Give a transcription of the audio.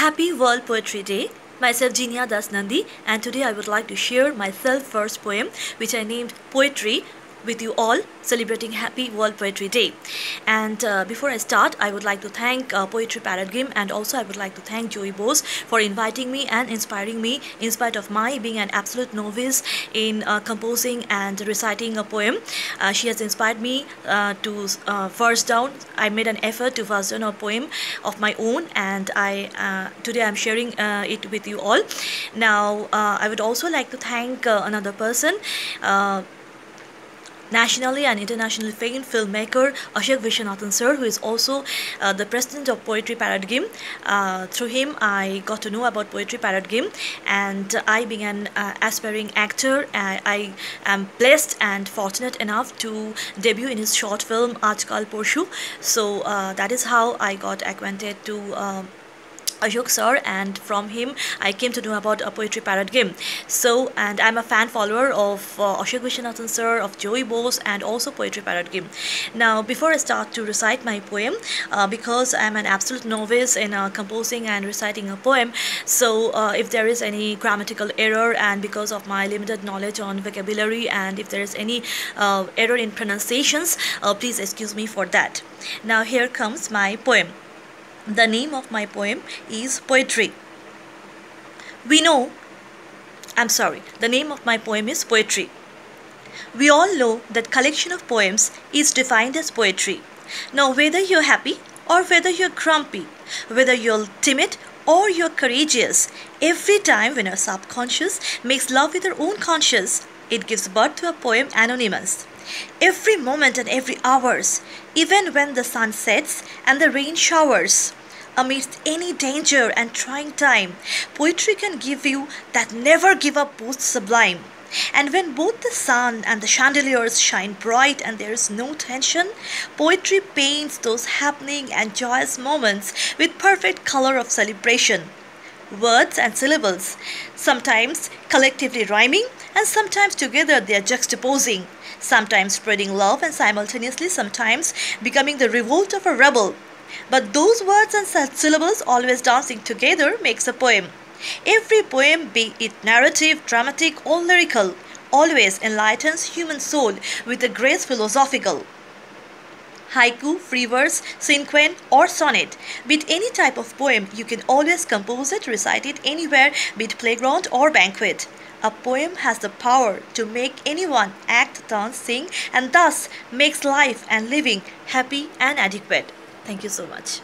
Happy World Poetry Day. Myself Jinia Das Nandi, and today I would like to share my self-first poem which I named Poetry with you all, celebrating Happy World Poetry Day. And before I start, I would like to thank Poetry Paradigm, and also I would like to thank Joey Bose for inviting me and inspiring me in spite of my being an absolute novice in composing and reciting a poem. She has inspired me to verse down. I made an effort to verse down a poem of my own, and today I'm sharing it with you all. Now I would also like to thank another person, nationally and internationally famed filmmaker Ashok Viswanathan sir, who is also the president of Poetry Paradigm. Through him I got to know about Poetry Paradigm, and I being an aspiring actor, I am blessed and fortunate enough to debut in his short film Aajkal Porshu. So that is how I got acquainted to Ashok sir, and from him I came to know about a Poetry Paradigm. So, and I'm a fan follower of Ashok Viswanathan sir, of Joey Bose, and also Poetry Paradigm. Now, before I start to recite my poem, because I'm an absolute novice in composing and reciting a poem, so if there is any grammatical error, and because of my limited knowledge on vocabulary, and if there is any error in pronunciations, please excuse me for that. Now, here comes my poem. The name of my poem is Poetry. The name of my poem is Poetry. We all know that collection of poems is defined as poetry. Now, whether you're happy or whether you're grumpy, whether you're timid or you're courageous, every time when our subconscious makes love with our own conscious, it gives birth to a poem anonymous. Every moment and every hours, even when the sun sets and the rain showers, amidst any danger and trying time, poetry can give you that never give up boost sublime. And when both the sun and the chandeliers shine bright and there is no tension, poetry paints those happening and joyous moments with perfect color of celebration. Words and syllables, sometimes collectively rhyming, and sometimes together they are juxtaposing, sometimes spreading love and simultaneously sometimes becoming the revolt of a rebel. But those words and syllables always dancing together makes a poem. Every poem, be it narrative, dramatic or lyrical, always enlightens human soul with a grace philosophical. Haiku, free verse, cinquain or sonnet, be it any type of poem, you can always compose it, recite it anywhere, be it playground or banquet. A poem has the power to make anyone act, dance, sing, and thus makes life and living happy and adequate. Thank you so much.